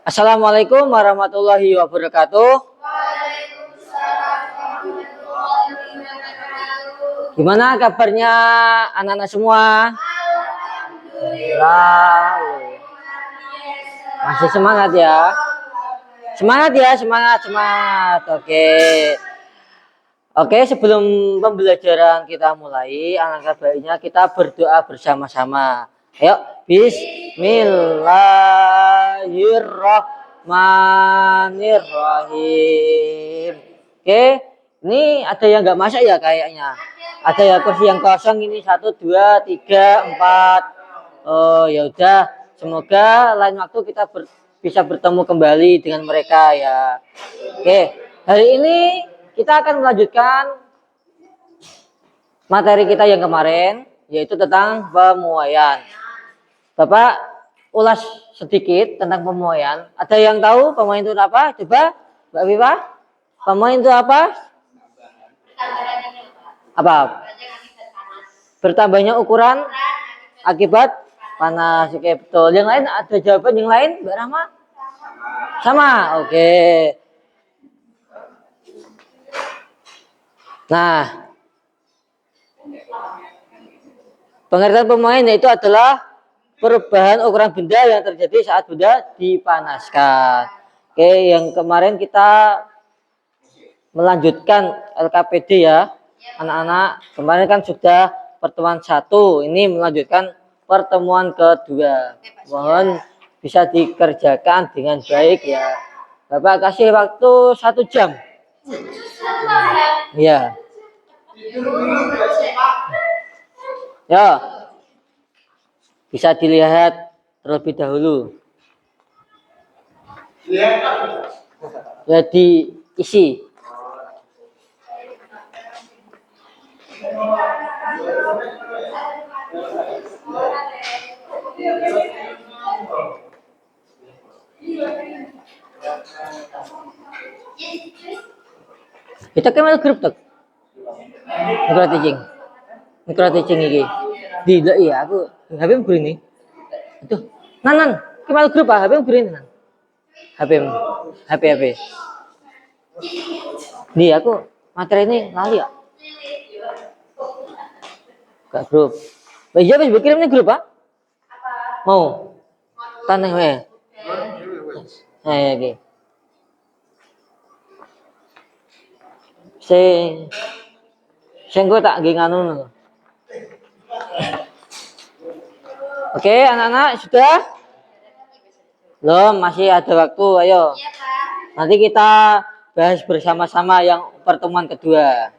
Assalamualaikum warahmatullahi wabarakatuh. Gimana kabarnya anak-anak semua? Alhamdulillah. Masih semangat ya? Semangat ya, semangat. Oke, sebelum pembelajaran kita mulai, alangkah baiknya kita berdoa bersama-sama. Ayo, Bismillahirrahmanirrahim. Oke, ini ada yang nggak masuk ya kayaknya. Ada ya kursi yang kosong ini 1, 2, 3, 4. Oh ya udah, semoga lain waktu kita bisa bertemu kembali dengan mereka ya. Oke, hari ini kita akan melanjutkan materi kita yang kemarin, yaitu tentang pemuaian. Bapak ulas sedikit tentang pemuaian. Ada yang tahu pemuaian itu apa? Coba, Mbak Viva. Pemuaian itu apa? Apa? Bertambahnya ukuran akibat panas. Oke, betul. Yang lain ada jawaban yang lain, Mbak Rahma? Sama. Oke. Nah, pengertian pemuaian itu adalah perubahan ukuran benda yang terjadi saat benda dipanaskan. Oke, yang kemarin kita melanjutkan LKPD ya, anak-anak. Kemarin kan sudah pertemuan 1, ini melanjutkan pertemuan kedua. Mohon bisa dikerjakan dengan baik ya. Bapak kasih waktu 1 jam. Ya. Ya. Bisa dilihat terlebih dahulu. Ya diisi. Kita kemana grup tuh? Mikro teaching iki. Tidak iya aku HP begini. Itu. Nanan, kemana grup ah? HP begini nan. HP. Nih aku materi ini lali ya. Gak grup. Iya habis berkirim nih grup ah? Mau? Tanah we. Oke. Saya gue tak nganu. Oke, anak-anak sudah? Belum, masih ada waktu. Ayo. Nanti kita bahas bersama-sama yang pertemuan kedua.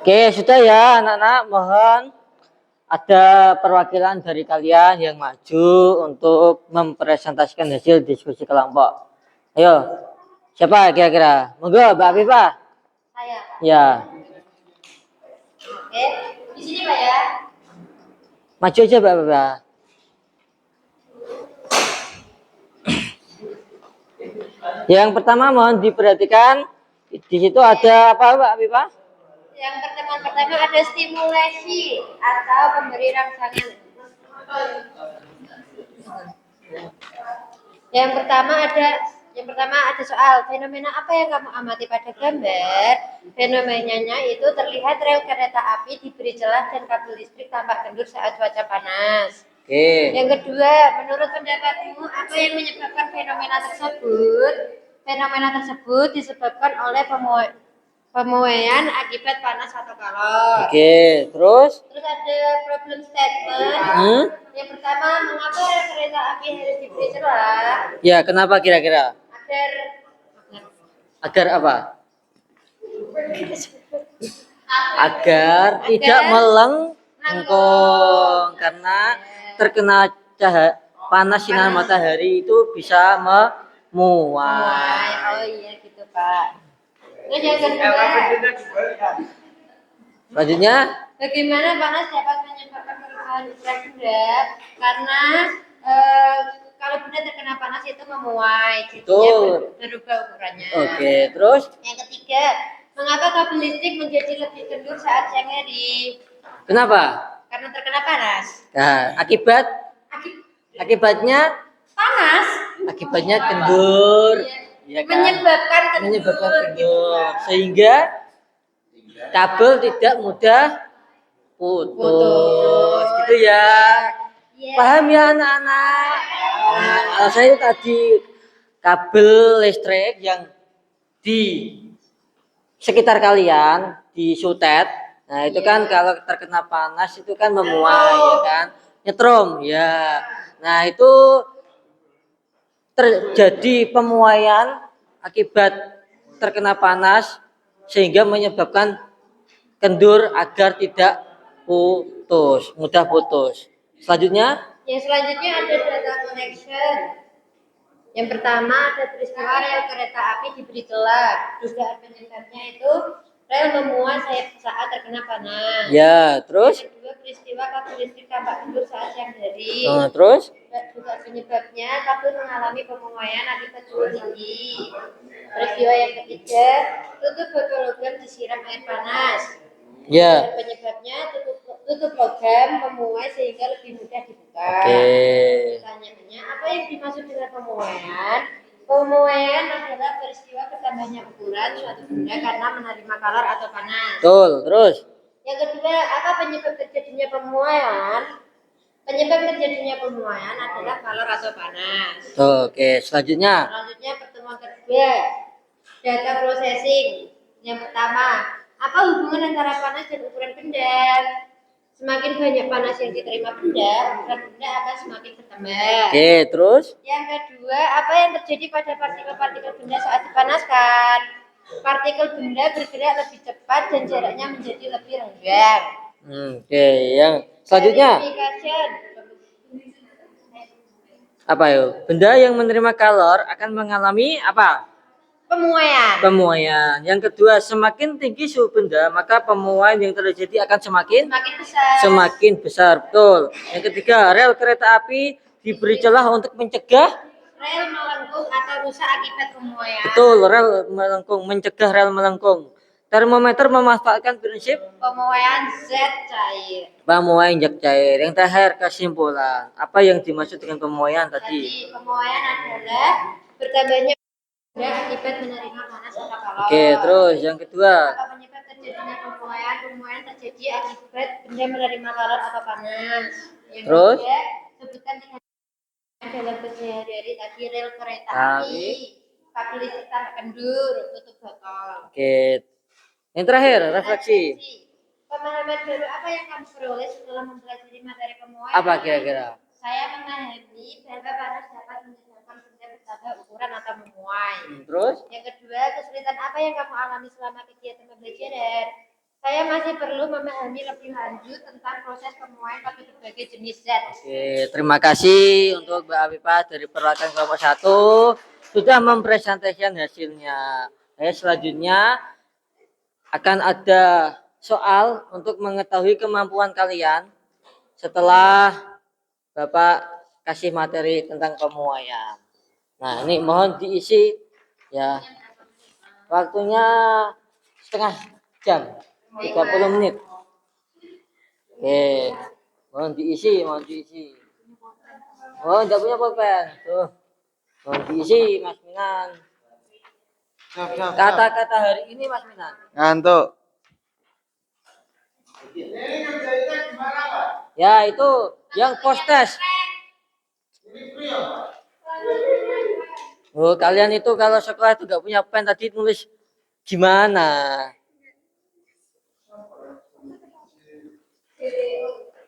Oke, sudah ya anak-anak, mohon ada perwakilan dari kalian yang maju untuk mempresentasikan hasil diskusi kelompok. Ayo, siapa kira-kira? Monggo, Mbak Viva. Saya. Ya. Oke, di sini Pak ya. Maju aja Mbak Viva. Yang pertama mohon diperhatikan, di situ ada apa Mbak Viva? Yang pertama ada stimulasi atau pemberi rangsangan. Yang pertama ada soal fenomena apa yang kamu amati pada gambar. Fenomenanya itu terlihat rel kereta api diberi celah dan kabel listrik tampak kendur saat cuaca panas. Oke. Yang kedua, menurut pendapatmu apa yang menyebabkan fenomena tersebut? Fenomena tersebut disebabkan oleh pemuaian akibat panas atau kalor. Oke, terus ada problem statement. Yang pertama, mengapa rel kereta api harus diberi celah? Ya, kenapa kira-kira? Agar apa? Agar tidak melengkung karena terkena panas sinar matahari itu bisa memuai. Oh iya gitu Pak. Terus yang kedua, Selanjutnya, bagaimana panas dapat menyebabkan perubahan ukuran benda? Karena kalau benda terkena panas itu memuai, jadinya Betul. berubah ukurannya. Oke, terus Yang ketiga, mengapa kabel listrik menjadi lebih kendur saat siang hari? kenapa? Karena terkena panas. Nah, Aki- akibatnya Panas kendur, ya kan? menyebabkan Kendur sehingga kabel tidak mudah putus gitu ya. Iya. Paham ya anak-anak? Nah, alasannya itu tadi kabel listrik yang di sekitar kalian di sutet. Nah, itu kan kalau terkena panas itu kan memuai ya kan? Nyetrum ya. Nah, itu terjadi pemuaian akibat terkena panas sehingga menyebabkan kendur agar tidak mudah putus. Selanjutnya, Yang selanjutnya ada data connection. Yang pertama ada peristiwa rel kereta api diberi celah. Dugaan penyebabnya itu rel memuai saat terkena panas. ya, terus, Yang kedua peristiwa kabel listrik tampak kendur saat siang hari. terus, Dugaan penyebabnya kabel mengalami pemuaian akibat suhu tinggi. Peristiwa yang ketiga, tutup botol logam disiram air panas. ya, Dan penyebabnya tutup logam memuai sehingga lebih mudah dibuka. oke. Pertanyaannya, apa yang dimaksud dengan pemuaian? Pemuaian adalah peristiwa bertambahnya ukuran suatu benda karena menerima kalor atau panas. Betul, terus, Yang kedua, apa penyebab terjadinya pemuaian? Penyebab terjadinya pemuaian adalah kalor atau panas. oke. Selanjutnya, Selanjutnya pertemuan kedua, data processing. Yang pertama, apa hubungan antara panas dan ukuran benda? Semakin banyak panas yang diterima benda, ukuran benda akan semakin bertambah. oke, terus, Yang kedua, apa yang terjadi pada partikel-partikel benda saat dipanaskan? Partikel benda bergerak lebih cepat dan jaraknya menjadi lebih renggang. oke. Yang selanjutnya, Verification. apa yuk? Benda yang menerima kalor akan mengalami apa? Pemuaian. Pemuaian. Yang kedua, semakin tinggi suhu benda, maka pemuaian yang terjadi akan semakin besar. Betul. Yang ketiga, rel kereta api diberi celah untuk mencegah. Rel melengkung atau rusak akibat pemuaian. Betul, rel melengkung, mencegah rel melengkung. Termometer memanfaatkan prinsip Pemuaian zat cair. pemuaian zat cair. Yang terakhir, kesimpulan. Apa yang dimaksud dengan pemuaian tadi? Pemuaian adalah bertambahnya benda akibat menerima panas atau kalor. Oke, terus yang kedua. Apa penyebab terjadinya pemuaian? Pemuaian terjadi akibat benda menerima kalor atau panas. Yang Terus? ketiga, sebutkan tiga dalam kesehari-hari tadi rel kereta api, kabel listrik tambah kendur, tutup botol. Oke. Yang terakhir, refleksi. Pemahaman baru apa yang kamu peroleh setelah mempelajari materi pemuaian? Apa kira-kira? Saya memahami bahwa panas dapat menyebabkan benda bertambah ukuran atau memuai. Terus? Yang kedua, kesulitan apa yang kamu alami selama kegiatan pembelajaran? Saya masih perlu memahami lebih lanjut tentang proses pemuaian pada berbagai jenis zat. Oke, terima kasih untuk Mbak Afifah dari perwakilan kelompok 1 sudah mempresentasikan hasilnya. Selanjutnya akan ada soal untuk mengetahui kemampuan kalian setelah Bapak kasih materi tentang pemuaian. Nah, ini mohon diisi ya. Waktunya setengah jam, 30 menit. Oke, mohon diisi. Oh, enggak punya pulpen. Tuh. Mohon diisi, Mas Minan. Kata-kata hari ini, Mas Minan. Ngantuk. Ya, itu yang post test. Oh, kalian itu kalau sekolah itu enggak punya pen tadi nulis gimana?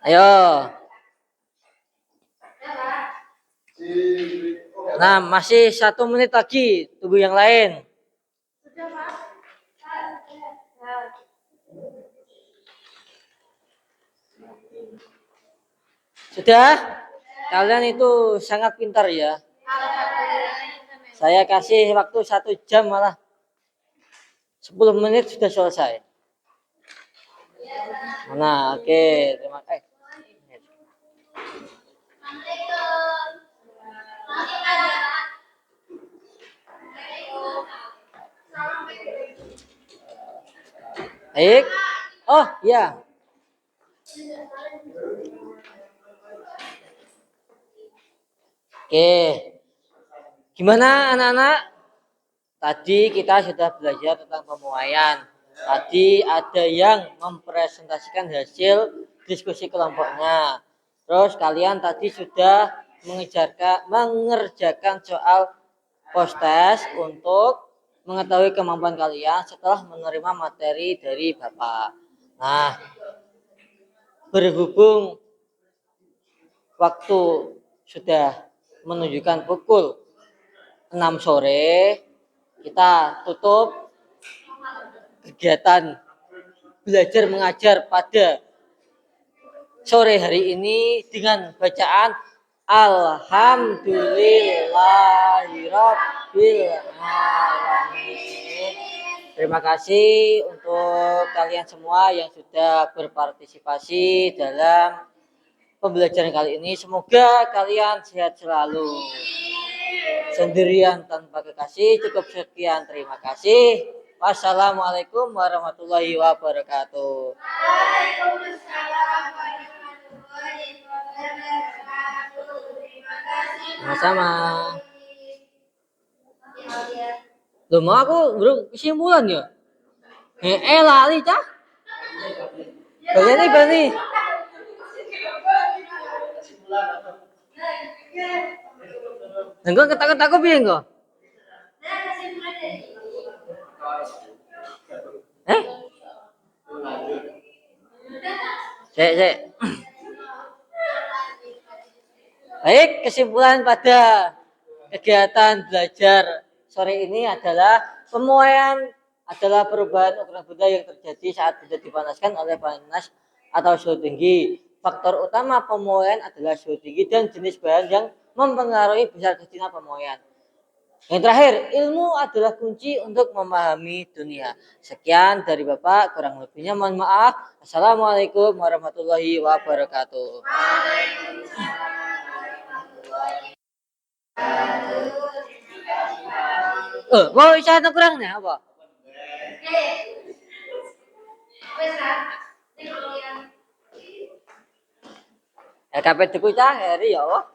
Ayo. Nah, masih 1 menit lagi. Tunggu yang lain. Sudah? Kalian itu sangat pintar ya. Alhamdulillah. Saya kasih waktu 1 jam malah 10 menit sudah selesai. Nah, oke, terima kasih. Baik. Oh, ya. Oke. Gimana anak-anak? Tadi kita sudah belajar tentang pemuaian. Tadi ada yang mempresentasikan hasil diskusi kelompoknya. Terus kalian tadi sudah mengerjakan soal post test untuk mengetahui kemampuan kalian setelah menerima materi dari Bapak. Nah, berhubung waktu sudah menunjukkan pukul 6 sore, kita tutup kegiatan belajar mengajar pada sore hari ini dengan bacaan Alhamdulillahirabbil alamin. Terima kasih untuk kalian semua yang sudah berpartisipasi dalam pembelajaran kali ini. Semoga kalian sehat selalu. Sendirian tanpa kekasih, cukup sekian. Terima kasih. Wassalamualaikum warahmatullahi wabarakatuh. Waalaikumsalam warahmatullahi wabarakatuh. Terima kasih. Sama-sama. Loh, mau aku bro kesimpulan ya? Lali cah. Bani. Engko ketak-ketak aku piye engko? Eh? Cek. Baik, kesimpulan pada kegiatan belajar sore ini adalah pemuaian adalah perubahan ukuran benda yang terjadi saat benda dipanaskan oleh panas atau suhu tinggi. Faktor utama pemuaian adalah suhu tinggi dan jenis bahan yang mempengaruhi besar kecilnya pemuaian. Yang terakhir, ilmu adalah kunci untuk memahami dunia. Sekian dari Bapak, kurang lebihnya mohon maaf. Assalamualaikum warahmatullahi wabarakatuh. Mau isyarat kurang nih apa? Ya kabeh tuku cah hari ya Allah.